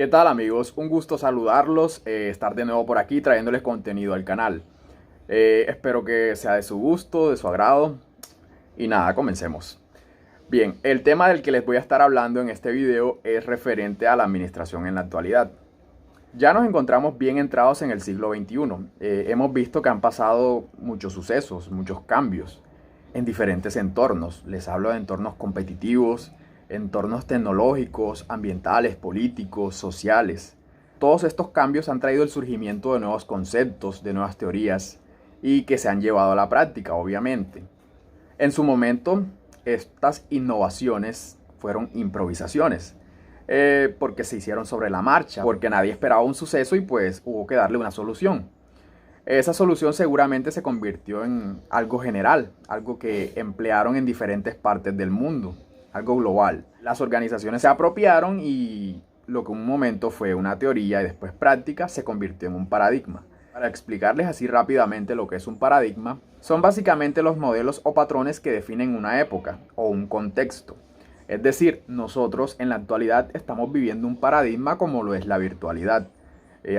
¿Qué tal, amigos? Un gusto saludarlos, estar de nuevo por aquí trayéndoles contenido al canal. Espero que sea de su gusto, de su agrado. Y nada, comencemos. Bien, el tema del que les voy a estar hablando en este video es referente a la administración en la actualidad. Ya nos encontramos bien entrados en el siglo XXI. Hemos visto que han pasado muchos sucesos, muchos cambios en diferentes entornos. Les hablo de entornos competitivos, entornos tecnológicos, ambientales, políticos, sociales. Todos estos cambios han traído el surgimiento de nuevos conceptos, de nuevas teorías y que se han llevado a la práctica, obviamente. En su momento, estas innovaciones fueron improvisaciones, porque se hicieron sobre la marcha, porque nadie esperaba un suceso y pues hubo que darle una solución. Esa solución seguramente se convirtió en algo general, algo que emplearon en diferentes partes del mundo, algo global. Las organizaciones se apropiaron y lo que en un momento fue una teoría y después práctica se convirtió en un paradigma. Para explicarles así rápidamente lo que es un paradigma, son básicamente los modelos o patrones que definen una época o un contexto. Es decir, nosotros en la actualidad estamos viviendo un paradigma como lo es la virtualidad.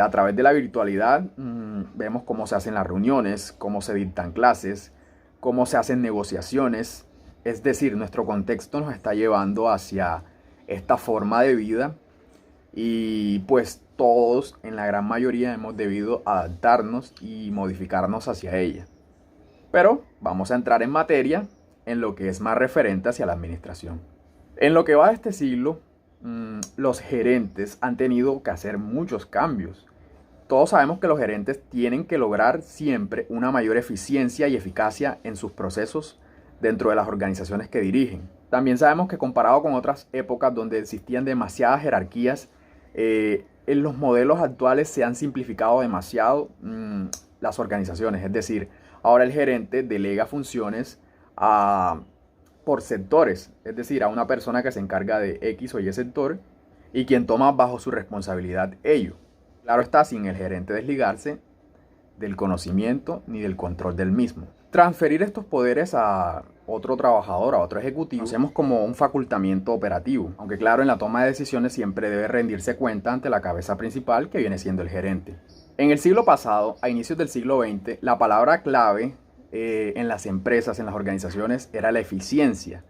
A través de la virtualidad vemos cómo se hacen las reuniones, cómo se dictan clases, cómo se hacen negociaciones. Es decir, nuestro contexto nos está llevando hacia esta forma de vida y pues todos, en la gran mayoría, hemos debido adaptarnos y modificarnos hacia ella. Pero vamos a entrar en materia en lo que es más referente hacia la administración. En lo que va de este siglo, los gerentes han tenido que hacer muchos cambios. Todos sabemos que los gerentes tienen que lograr siempre una mayor eficiencia y eficacia en sus procesos dentro de las organizaciones que dirigen. También sabemos que comparado con otras épocas donde existían demasiadas jerarquías, en los modelos actuales se han simplificado demasiado las organizaciones. Es decir, ahora el gerente delega funciones por sectores, es decir, a una persona que se encarga de X o Y sector y quien toma bajo su responsabilidad ello. Claro está, sin el gerente desligarse del conocimiento ni del control del mismo. Transferir estos poderes a otro trabajador, a otro ejecutivo, hacemos como un facultamiento operativo, aunque claro, en la toma de decisiones siempre debe rendirse cuenta ante la cabeza principal, que viene siendo el gerente. En el siglo pasado, a inicios del siglo XX, la palabra clave en las empresas, en las organizaciones, era la eficiencia.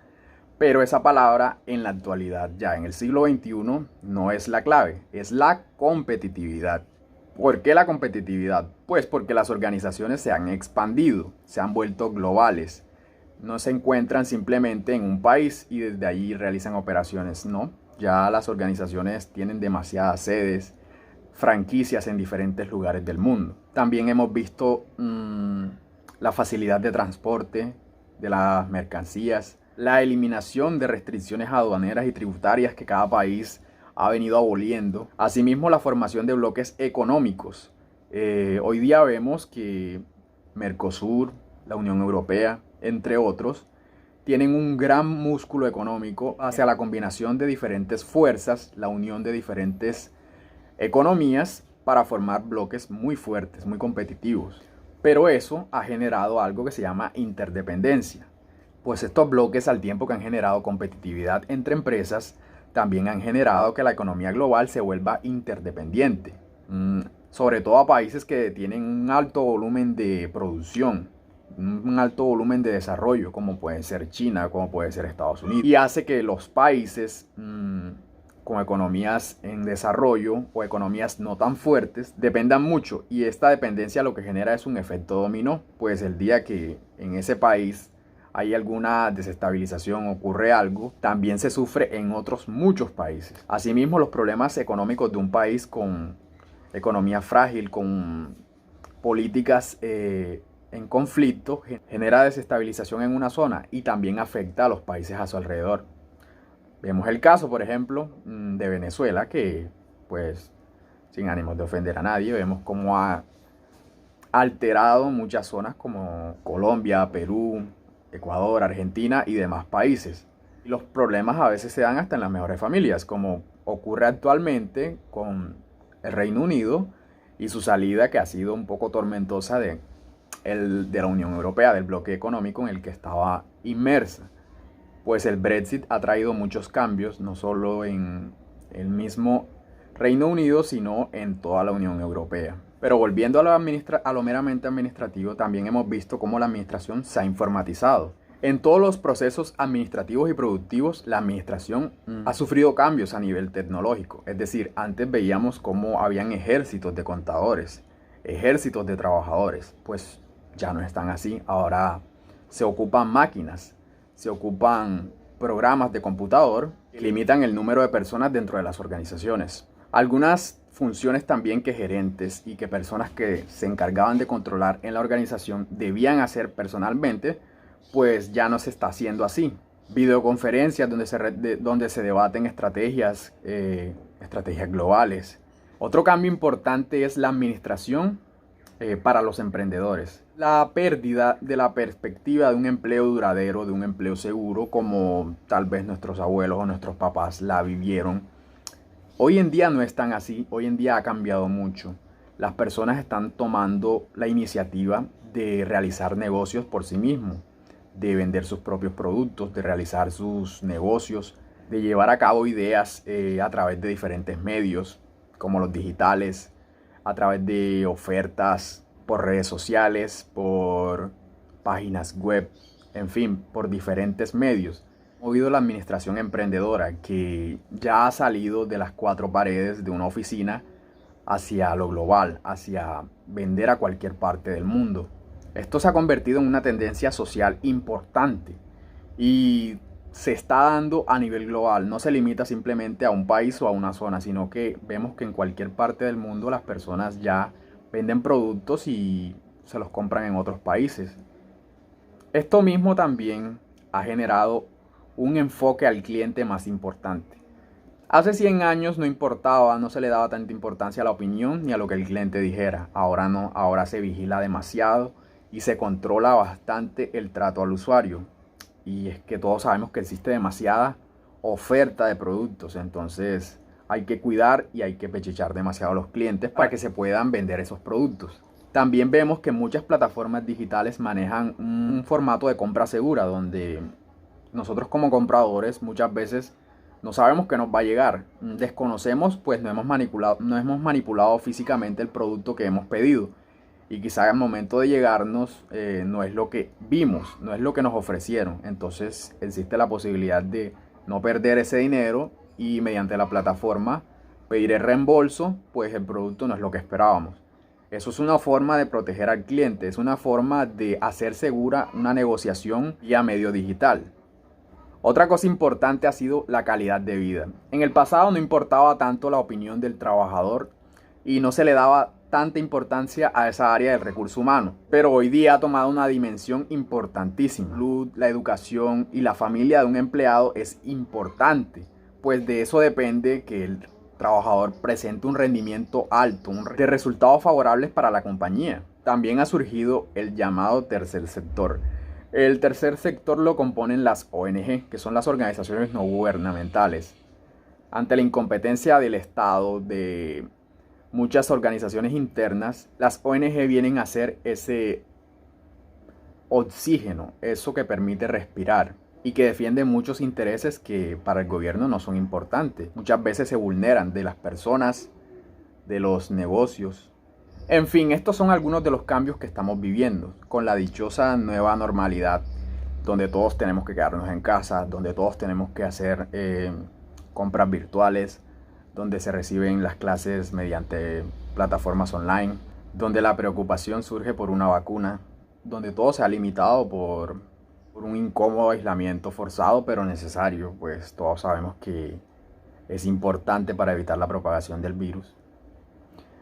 Pero esa palabra en la actualidad, ya en el siglo XXI, no es la clave, es la competitividad. ¿Por qué la competitividad? Pues porque las organizaciones se han expandido, se han vuelto globales. No se encuentran simplemente en un país y desde allí realizan operaciones, no. Ya las organizaciones tienen demasiadas sedes, franquicias en diferentes lugares del mundo. También hemos visto la facilidad de transporte de las mercancías, la eliminación de restricciones aduaneras y tributarias que cada país ha venido aboliendo. Asimismo, la formación de bloques económicos. Hoy día vemos que Mercosur, la Unión Europea, entre otros, tienen un gran músculo económico hacia la combinación de diferentes fuerzas, la unión de diferentes economías para formar bloques muy fuertes, muy competitivos. Pero eso ha generado algo que se llama interdependencia. Pues estos bloques, al tiempo que han generado competitividad entre empresas, también han generado que la economía global se vuelva interdependiente. Sobre todo a países que tienen un alto volumen de producción, un alto volumen de desarrollo, como puede ser China, como puede ser Estados Unidos. Y hace que los países con economías en desarrollo o economías no tan fuertes dependan mucho, y esta dependencia lo que genera es un efecto dominó. Pues el día que en ese país hay alguna desestabilización, ocurre algo, también se sufre en otros muchos países. Asimismo, los problemas económicos de un país con economía frágil, con políticas en conflicto, genera desestabilización en una zona y también afecta a los países a su alrededor. Vemos el caso, por ejemplo, de Venezuela, que, pues, sin ánimos de ofender a nadie, vemos cómo ha alterado muchas zonas como Colombia, Perú, Ecuador, Argentina y demás países. Y los problemas a veces se dan hasta en las mejores familias, como ocurre actualmente con el Reino Unido y su salida, que ha sido un poco tormentosa de la Unión Europea, del bloque económico en el que estaba inmersa. Pues el Brexit ha traído muchos cambios, no solo en el mismo Reino Unido, sino en toda la Unión Europea. Pero volviendo a lo meramente administrativo, también hemos visto cómo la administración se ha informatizado. En todos los procesos administrativos y productivos, la administración ha sufrido cambios a nivel tecnológico. Es decir, antes veíamos cómo habían ejércitos de contadores, ejércitos de trabajadores. Pues ya no están así. Ahora se ocupan máquinas, se ocupan programas de computador que limitan el número de personas dentro de las organizaciones. Algunas funciones también que gerentes y que personas que se encargaban de controlar en la organización debían hacer personalmente, pues ya no se está haciendo así. Videoconferencias donde se debaten estrategias globales. Otro cambio importante es la administración para los emprendedores. La pérdida de la perspectiva de un empleo duradero, de un empleo seguro, como tal vez nuestros abuelos o nuestros papás la vivieron. Hoy en día no es tan así, hoy en día ha cambiado mucho. Las personas están tomando la iniciativa de realizar negocios por sí mismos, de vender sus propios productos, de realizar sus negocios, de llevar a cabo ideas a través de diferentes medios, como los digitales, a través de ofertas por redes sociales, por páginas web, en fin, por diferentes medios. Ha movido la administración emprendedora que ya ha salido de las cuatro paredes de una oficina hacia lo global, hacia vender a cualquier parte del mundo. Esto se ha convertido en una tendencia social importante y se está dando a nivel global. No se limita simplemente a un país o a una zona, sino que vemos que en cualquier parte del mundo las personas ya venden productos y se los compran en otros países. Esto mismo también ha generado un enfoque al cliente más importante. Hace 100 años no importaba, no se le daba tanta importancia a la opinión ni a lo que el cliente dijera. Ahora no, ahora se vigila demasiado y se controla bastante el trato al usuario. Y es que todos sabemos que existe demasiada oferta de productos, entonces hay que cuidar y hay que pechichar demasiado a los clientes para que se puedan vender esos productos. También vemos que muchas plataformas digitales manejan un formato de compra segura, donde nosotros como compradores muchas veces no sabemos qué nos va a llegar. Desconocemos, pues no hemos manipulado físicamente el producto que hemos pedido. Y quizá al momento de llegarnos no es lo que vimos, no es lo que nos ofrecieron. Entonces existe la posibilidad de no perder ese dinero y mediante la plataforma pedir el reembolso, pues el producto no es lo que esperábamos. Eso es una forma de proteger al cliente, es una forma de hacer segura una negociación vía medio digital. Otra cosa importante ha sido la calidad de vida. En el pasado no importaba tanto la opinión del trabajador y no se le daba tanta importancia a esa área del recurso humano, pero hoy día ha tomado una dimensión importantísima. La educación y la familia de un empleado es importante, pues de eso depende que el trabajador presente un rendimiento alto, de resultados favorables para la compañía. También ha surgido el llamado tercer sector. El tercer sector lo componen las ONG, que son las organizaciones no gubernamentales. Ante la incompetencia del Estado, de muchas organizaciones internas, las ONG vienen a ser ese oxígeno, eso que permite respirar y que defiende muchos intereses que para el gobierno no son importantes. Muchas veces se vulneran de las personas, de los negocios. En fin, estos son algunos de los cambios que estamos viviendo con la dichosa nueva normalidad, donde todos tenemos que quedarnos en casa, donde todos tenemos que hacer compras virtuales, donde se reciben las clases mediante plataformas online, donde la preocupación surge por una vacuna, donde todo se ha limitado por un incómodo aislamiento forzado pero necesario, pues todos sabemos que es importante para evitar la propagación del virus.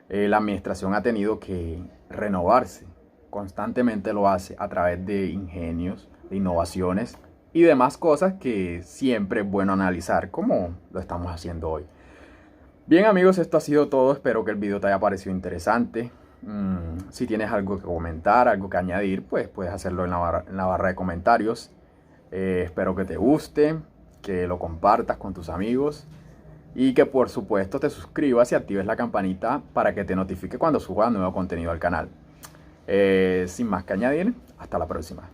La administración ha tenido que renovarse, constantemente lo hace a través de ingenios, de innovaciones y demás cosas que siempre es bueno analizar, como lo estamos haciendo hoy. Bien amigos, esto ha sido todo, espero que el video te haya parecido interesante. Si tienes algo que comentar, algo que añadir, pues puedes hacerlo en la barra de comentarios. Espero que te guste, que lo compartas con tus amigos y que por supuesto te suscribas y actives la campanita para que te notifique cuando suba nuevo contenido al canal. Sin más que añadir, hasta la próxima.